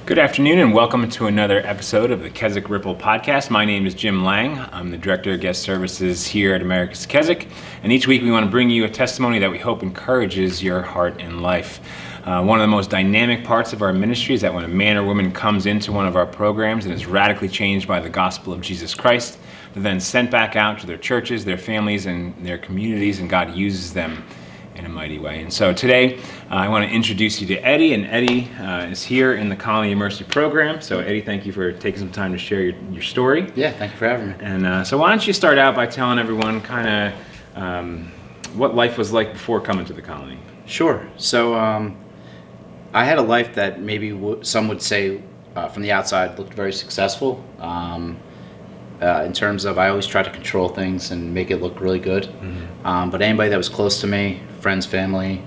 Good afternoon and welcome to another episode of the Keswick Ripple podcast. My name is Jim Lang. I'm the Director of Guest Services here at America's Keswick, and each week we want to bring you a testimony that we hope encourages your heart and life. One of the most dynamic parts of our ministry is that when a man or woman comes into one of our programs and is radically changed by the gospel of Jesus Christ, they're then sent back out to their churches, their families, and their communities, and God uses them in a mighty way. And so today, I want to introduce you to Eddie, and Eddie is here in the Colony Immersive program. So Eddie, thank you for taking some time to share your story. Yeah, thank you for having me. And so why don't you start out by telling everyone kind of what life was like before coming to the Colony? Sure. So I had a life that maybe some would say from the outside looked very successful. In terms of, I always tried to control things and make it look really good. Mm-hmm. But anybody that was close to me, friends, family,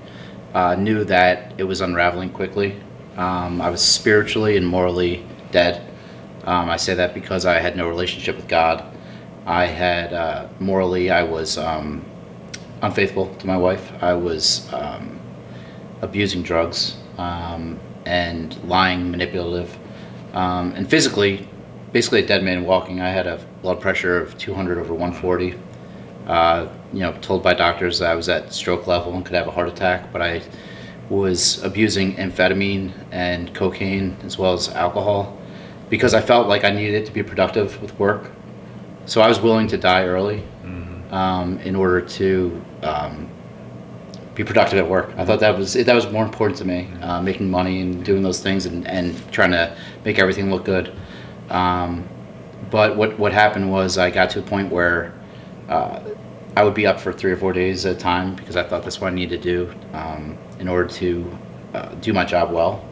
knew that it was unraveling quickly. I was spiritually and morally dead. I say that because I had no relationship with God. I had, morally, I was unfaithful to my wife. I was abusing drugs and lying, manipulative, and physically, basically a dead man walking. I had a blood pressure of 200 over 140. Told by doctors that I was at stroke level and could have a heart attack, but I was abusing amphetamine and cocaine as well as alcohol because I felt like I needed it to be productive with work. So I was willing to die early in order to be productive at work. I thought that was more important to me, making money and doing those things and trying to make everything look good. But what happened was I got to a point where I would be up for 3 or 4 days at a time because I thought that's what I needed to do in order to do my job well.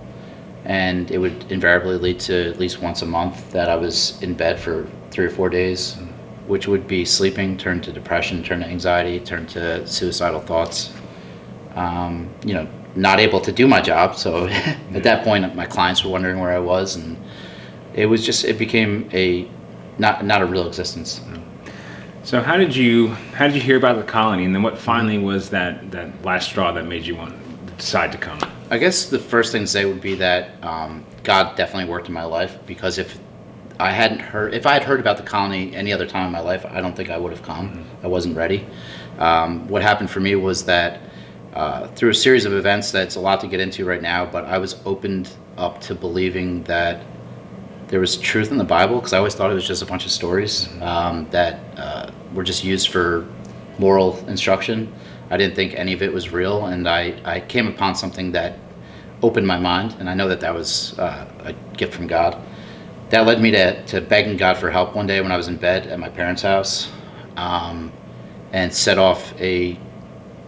And it would invariably lead to at least once a month that I was in bed for 3 or 4 days, which would be sleeping, turn to depression, turn to anxiety, turn to suicidal thoughts. Not able to do my job. So at that point, my clients were wondering where I was, and it became not a real existence. So how did you hear about the Colony, and then what finally was that last straw that made you decide to come? I guess the first thing to say would be that God definitely worked in my life, because if I had heard about the Colony any other time in my life, I don't think I would have come. Mm-hmm. I wasn't ready. What happened for me was that through a series of events that's a lot to get into right now, but I was opened up to believing that there was truth in the Bible, because I always thought it was just a bunch of stories that were just used for moral instruction. I didn't think any of it was real, and I came upon something that opened my mind, and I know that was a gift from God. That led me to begging God for help one day when I was in bed at my parents' house, and set off a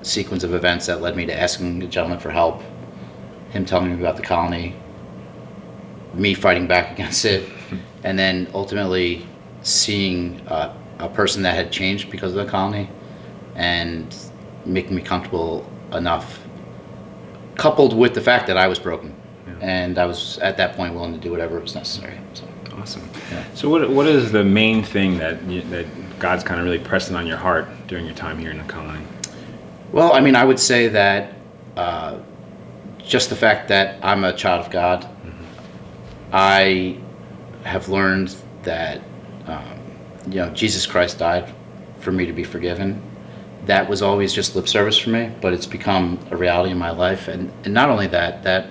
sequence of events that led me to asking the gentleman for help, him telling me about the Colony, me fighting back against it, and then ultimately seeing a person that had changed because of the Colony and making me comfortable enough, coupled with the fact that I was broken. Yeah. And I was at that point willing to do whatever was necessary. So. Awesome. Yeah. So what is the main thing that God's kind of really pressing on your heart during your time here in the Colony? Well, I would say that just the fact that I'm a child of God. I have learned that Jesus Christ died for me to be forgiven. That was always just lip service for me, but it's become a reality in my life. And not only that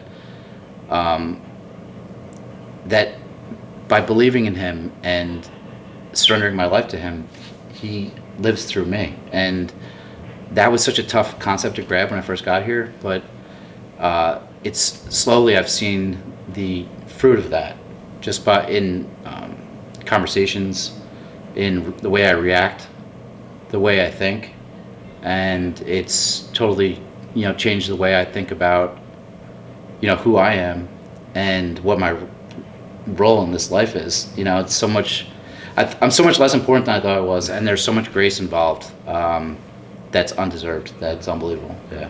by believing in Him and surrendering my life to Him, He lives through me. And that was such a tough concept to grab when I first got here, but it's slowly I've seen the fruit of that just in conversations, in the way I react, the way I think, and it's totally changed the way I think about who I am and what my role in this life is. It's so much. I'm so much less important than I thought I was, and there's so much grace involved that's undeserved. That's unbelievable. Yeah.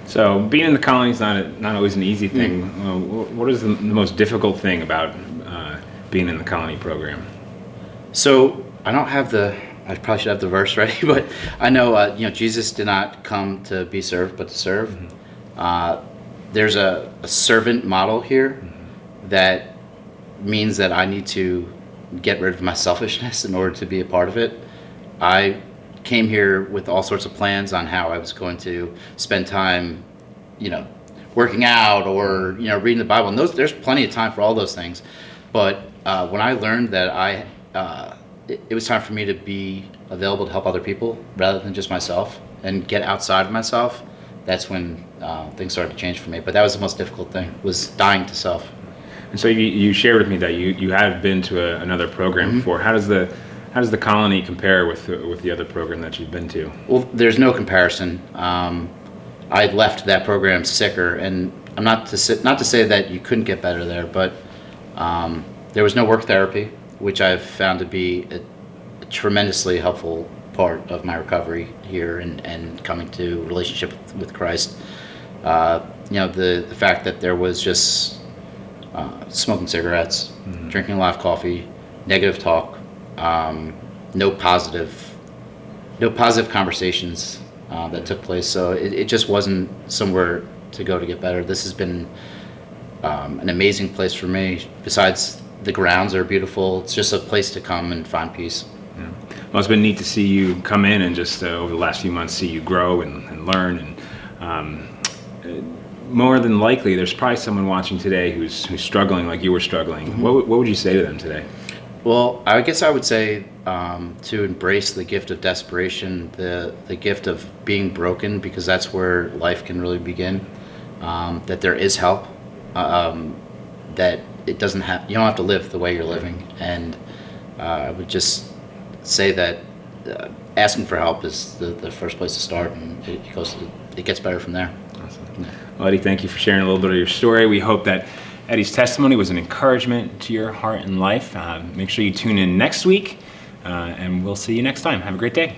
So being in the Colony is not always an easy thing. What is the most difficult thing about being in the Colony program? So I probably should have the verse ready, but I know Jesus did not come to be served, but to serve. Mm-hmm. There's a servant model here that means that I need to get rid of my selfishness in order to be a part of it. I came here with all sorts of plans on how I was going to spend time, working out or reading the Bible, and there's plenty of time for all those things. But when I learned that it was time for me to be available to help other people rather than just myself and get outside of myself, that's when things started to change for me. But that was the most difficult thing, was dying to self. And so you shared with me that you have been to another program before. How does the colony compare with the other program that you've been to? Well, there's no comparison. I left that program sicker, and I'm not to say that you couldn't get better there, but there was no work therapy, which I've found to be a tremendously helpful part of my recovery here and coming to relationship with Christ. The fact that there was just smoking cigarettes, drinking a lot of coffee, negative talk, no positive conversations that took place. So it just wasn't somewhere to go to get better. This has been an amazing place for me. Besides the grounds are beautiful, it's just a place to come and find peace. Yeah. Well, it's been neat to see you come in and just over the last few months see you grow and learn. And more than likely, there's probably someone watching today who's struggling like you were struggling. What would you say to them today? Well, I guess I would say to embrace the gift of desperation, the gift of being broken, because that's where life can really begin. That there is help. That you don't have to live the way you're living. And I would just say that asking for help is the first place to start, and it gets better from there. Awesome. Yeah. Well, Eddie, thank you for sharing a little bit of your story. We hope that Eddie's testimony was an encouragement to your heart and life. Make sure you tune in next week, and we'll see you next time. Have a great day.